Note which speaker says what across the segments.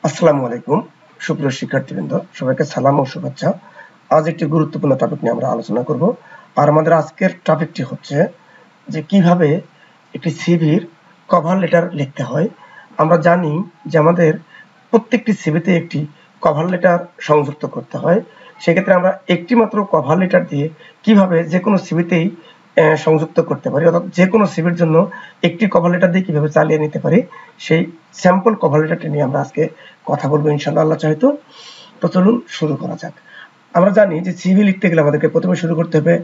Speaker 1: আসসালামু আলাইকুম সুপ্রিয় শিক্ষার্থীবৃন্দ, সবাইকে সালাম ও শুভেচ্ছা। আজ একটি গুরুত্বপূর্ণ টপিক নিয়ে আমরা আলোচনা করব। আর আমাদের আজকের টপিকটি হচ্ছে যে কিভাবে একটি সিভির কভার লেটার লিখতে হয়। আমরা জানি যে আমাদের প্রত্যেকটি সিভিতে একটি কভার লেটার সংযুক্ত করতে হয়। সেক্ষেত্রে আমরা একটি মাত্র কভার লেটার দিয়ে কিভাবে যে কোনো সিভিতেই সংযুক্ত করতে পারি, অর্থাৎ যে কোনো সিভির জন্য একটি কভার লেটার দিয়ে কিভাবে চালিয়ে নিতে পারি, সেই স্যাম্পল কভার লেটারটি নিয়ে আমরা আজকে কথা বলবো ইনশাআল্লাহ, আল্লাহ চাইতো। তো চলুন শুরু করা যাক। আমরা জানি যে সিভি লিখতে গেলে আমাদেরকে প্রথমে শুরু করতে হবে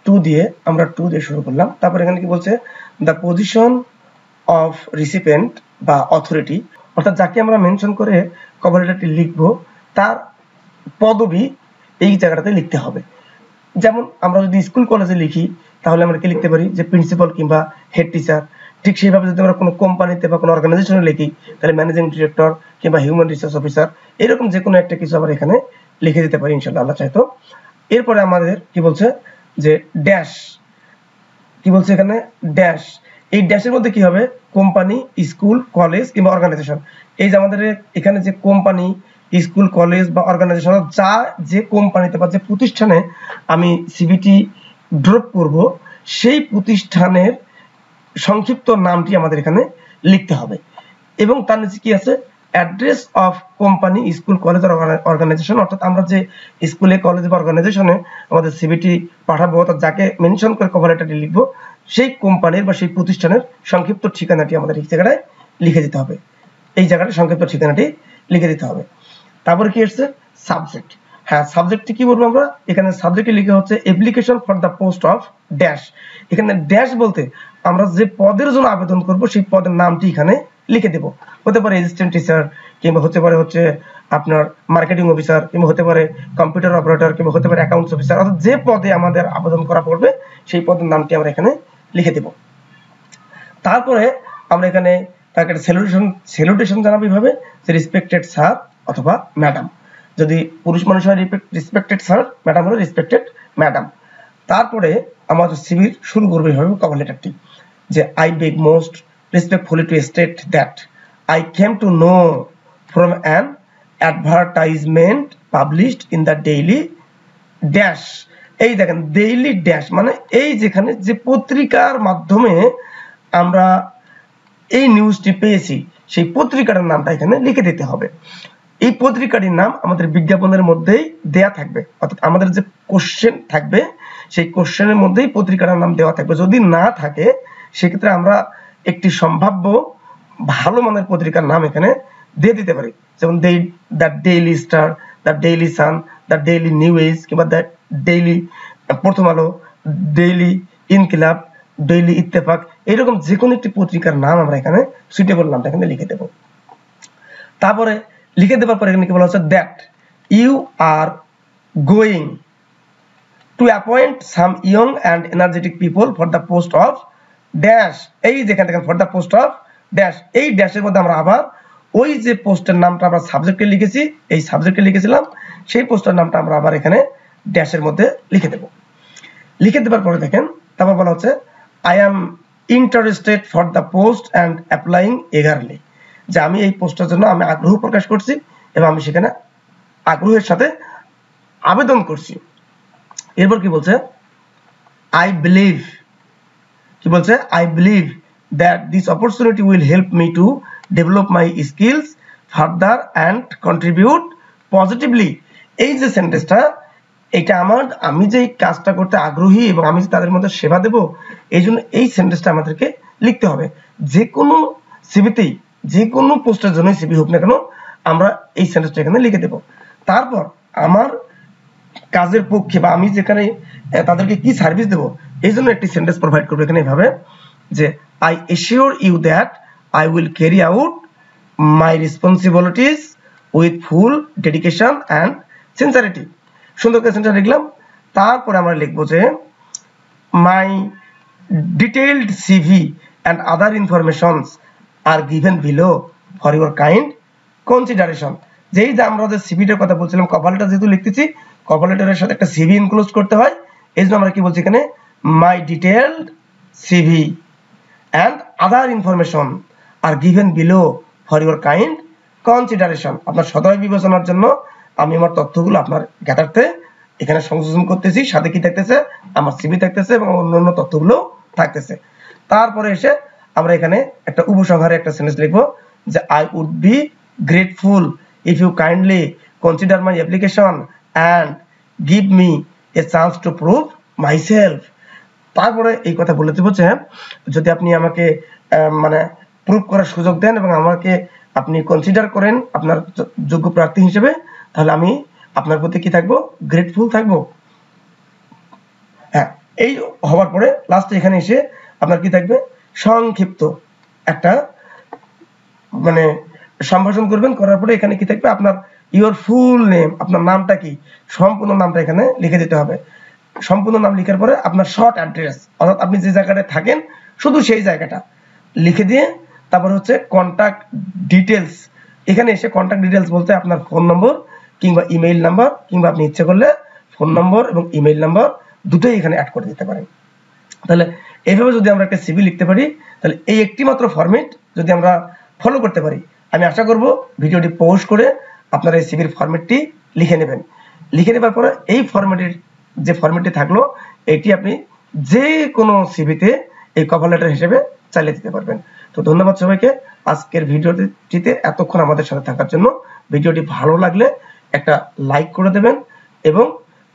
Speaker 1: টু দিয়ে। আমরা টু দিয়ে শুরু করলাম। তারপর এখানে কি বলছে, দ্য পজিশন অফ রিসিপিয়েন্ট বা অথরিটি, অর্থাৎ যাকে আমরা মেনশন করে কভার লেটারটি লিখবো তার পদবি এই জায়গাটাতে লিখতে হবে। যেমন আমরা যদি স্কুল কলেজে লিখি তাহলে আমরা কি লিখতে পারি, যে প্রিন্সিপাল কিংবা হেড টিচার। ঠিক সেইভাবে যদি আমরা কোনো কোম্পানিতে বা কোনো অর্গানাইজেশনে লিখি তাহলে ম্যানেজিং ডিরেক্টর কিংবা হিউম্যান রিসোর্স অফিসার, এরকম যে কোনো একটা কিছু আমরা এখানে লিখে দিতে পারি ইনশাআল্লাহ, আল্লাহ চাইতো। এরপরে আমাদের কি বলছে যে ড্যাশ, কি বলছে এখানে ড্যাশ। এই ড্যাশের মধ্যে কি হবে, কোম্পানি, স্কুল, কলেজ কিংবা অর্গানাইজেশন। এই যে আমাদের এখানে যে কোম্পানি, স্কুল, কলেজ বা অর্গানাইজেশন, যা যে কোম্পানিতে বা যে প্রতিষ্ঠানে আমি সিভিটি ড্রপ করব সেই প্রতিষ্ঠানের সংক্ষিপ্ত নামটি আমাদের এখানে লিখতে হবে। এবং তার নিচে কি আছে, address of company, school, college আর অর্গানাইজেশন, অর্থাৎ আমরা যে স্কুলে, কলেজ বা অর্গানাইজেশনে আমাদের সিভিটি পাঠাবো, অর্থাৎ যাকে মেনশন করে কভার লেটারটি লিখবো, সেই কোম্পানির বা সেই প্রতিষ্ঠানের সংক্ষিপ্ত ঠিকানাটি আমাদের এই জায়গায় লিখে দিতে হবে। এই জায়গাটা সংক্ষিপ্ত ঠিকানাটি লিখে দিতে হবে। তারপরে কি আসছে, সাবজেক্ট। হ্যাঁ, সাবজেক্টটি কি বলবো আমরা, এখানে সাবজেক্টে লিখে হচ্ছে application for the post of dash. এখানে ড্যাশ বলতে আমরা যে পদের জন্য আবেদন করব সেই পদের নামটি এখানে লিখে দেব। হতে পারে অ্যাসিস্ট্যান্ট টিচার, কিংবা হতে পারে হচ্ছে আপনার মার্কেটিং অফিসার, কিংবা হতে পারে কম্পিউটার অপারেটর, কিংবা হতে পারে অ্যাকাউন্টস অফিসার, অর্থাৎ যে পদে আমাদের আবেদন করা পড়বে সেই পদের নামটি আমরা এখানে লিখে দেব। তারপরে আমরা এখানে তাকে স্যালুটেশন জানাবো এইভাবে, যে রেসপেক্টেড স্যার অথবা ম্যাডাম। যদি পুরুষ মানুষ হয় রেসপেক্টেড স্যার, ম্যাডাম হলে রেসপেক্টেড ম্যাডাম। তারপরে আমাদের সিভির শুরু করবে এইভাবে কভার লেটারটি, যে I beg most respectfully two state that I came to know from an advertisement published in the daily dash. এই দেখেন ডেইলি ড্যাশ মানে এই যেখানে যে পত্রিকার মাধ্যমে আমরা এই নিউজটি পেয়েছি সেই পত্রিকাটার নামটা এখানে লিখে দিতে হবে। এই পত্রিকাটির নাম আমাদের বিজ্ঞাপনের মধ্যেই দেয়া থাকবে, অর্থাৎ আমাদের যে কোশ্চেন থাকবে সেই কোশ্চেনের মধ্যেই পত্রিকাটার নাম দেওয়া থাকবে। যদি না থাকে সেক্ষেত্রে আমরা একটি সম্ভাব্য ভালো মানের পত্রিকার নাম এখানে দিয়ে দিতে পারি, যেমন the daily star, the daily sun, the daily new age, কিংবা the daily Prothom Alo, daily Inqilab, daily Ittefaq, এরকম যে কোনো একটি পত্রিকার নাম আমরা এখানে সুইটেবল নামটা এখানে লিখে দেব। তারপরে লিখে দেওয়ার পরে এখানে কি বলা হচ্ছে, that you are going to appoint some young and energetic people for the post of dash. এই যেখানে দেখেন for the post of dash, এই ড্যাশের মধ্যে আমরা আবার ওই যে পোস্টের নামটা আমরা সাবজেক্টে লিখেছি, এই সাবজেক্টে লিখেছিলাম, সেই পোস্টের নামটা আমরা আবার এখানে ড্যাশের মধ্যে লিখে দেব। লিখে দেওয়ার পরে দেখেন তারপর বলা হচ্ছে, I am interested for the post and applying eagerly, যে আমি এই পোস্টের জন্য আমি আগ্রহ প্রকাশ করছি এবং আমি সেখানে আগ্রহের সাথে আবেদন করছি। এরপর কি বলছে, আই বিলিভ, কি বলছে, I believe that this opportunity will help me to develop my skills further and contribute positively. এই যে সেন্টেন্সটা, এটা আমি যে কাজটা করতে আগ্রহী এবং আমি যে তাদের মধ্যে সেবা দেব, এই জন্য এই সেন্টেন্সটা আমাদেরকে লিখতে হবে। যে কোনো সিভিতেই, যে কোনো পোস্টের জন্য সিভি হোক না কেন, আমরা এই সেন্টেন্সটা এখানে লিখে দেব। তারপর আমার কাজের পক্ষে বা আমি যেখানে তাদেরকে কি সার্ভিস দেব এই জন্য একটি সেন্টেন্স প্রোভাইড করবো এখানে এভাবে, যে I assure you that I will carry out my responsibilities with full dedication and sincerity. সুন্দর করে সেন্টেন্স লিখলাম। তারপরে আমরা লিখবো যে my detailed CV and other informations are given below for your kind consideration. যেই যে আমরা যে সিভিটার কথা বলছিলাম, কভার লেটার যেহেতু লিখতেছি, কভার লেটারের সাথে একটা সিভি ইনক্লুড করতে হয়, এই জন্য আমরা কি বলছি এখানে, my detailed CV and other information are given below for your kind consideration, আপনার সদয় বিবেচনার জন্য আমি আমার তথ্যগুলো আপনার গ্যাদারতে এখানে সংযোজন করতেছি। সাথে কি থাকতেছে, আমার সিভি থাকতেছে এবং অন্যান্য তথ্যগুলো থাকতেছে। তারপরে এসে আমরা এখানে একটা উপসংহারে একটা সেন্টেন্স লিখবো যে I would be grateful if you kindly consider my application and give me a chance to prove myself. তারপরে এই কথা বলে দেবো যে যদি আপনি আমাকে মানে প্রুভ করার সুযোগ দেন এবং আমাকে আপনি কনসিডার করেন আপনার যোগ্য প্রার্থী হিসেবে, তাহলে আমি আপনার প্রতি কি থাকবো, গ্রেটফুল থাকবো। হ্যাঁ, এই হওয়ার পরে লাস্টে এখানে এসে আপনার কি থাকবে, সংক্ষিপ্ত একটা মানে সম্ভাষণ করবেন। করার পরে এখানে কি থাকবে, আপনার ইওর ফুল নেম, আপনার নামটা কি, সম্পূর্ণ নামটা এখানে লিখে দিতে হবে। সম্পূর্ণ নাম লিখার পরে আপনার শর্ট অ্যাড্রেস, অর্থাৎ আপনি যে জায়গাটায় থাকেন শুধু সেই জায়গাটা লিখে দিয়ে তারপর হচ্ছে কন্টাক্ট ডিটেলস। এখানে এসে কন্টাক্ট ডিটেলস বলতে আপনার ফোন নম্বর কিংবা ইমেইল নাম্বার, কিংবা আপনি ইচ্ছে করলে ফোন নম্বর এবং ইমেইল নাম্বার দুটোই এখানে অ্যাড করে দিতে পারেন। তাহলে এইভাবে যদি আমরা একটা সিভি লিখতে পারি, তাহলে এই একটি মাত্র ফরম্যাট যদি আমরা ফলো করতে পারি, আমি আশা করব ভিডিওটি পজ করে আপনারা এই সিভির ফরম্যাটটি লিখে নেবেন। লিখে নেবার পরে এই ফরম্যাটের যে ফরম্যাটটি থাকলো এটি আপনি যে কোনো সিভিতে এই কভার লেটার হিসেবে চালিয়ে দিতে পারবেন। তো ধন্যবাদ সবাইকে আজকের ভিডিওটিতে এতক্ষণ আমাদের সাথে থাকার জন্য। ভিডিওটি ভালো লাগলে একটা লাইক করে দেবেন এবং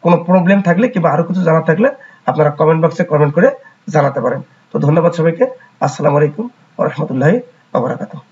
Speaker 1: কোনো প্রবলেম থাকলে কিংবা আরো কিছু জানার থাকলে আপনারা কমেন্ট বক্সে কমেন্ট করে জানাতে পারেন। তো ধন্যবাদ সবাইকে। আসসালামু আলাইকুম ওয়া রাহমাতুল্লাহি ওয়া বারাকাতুহু।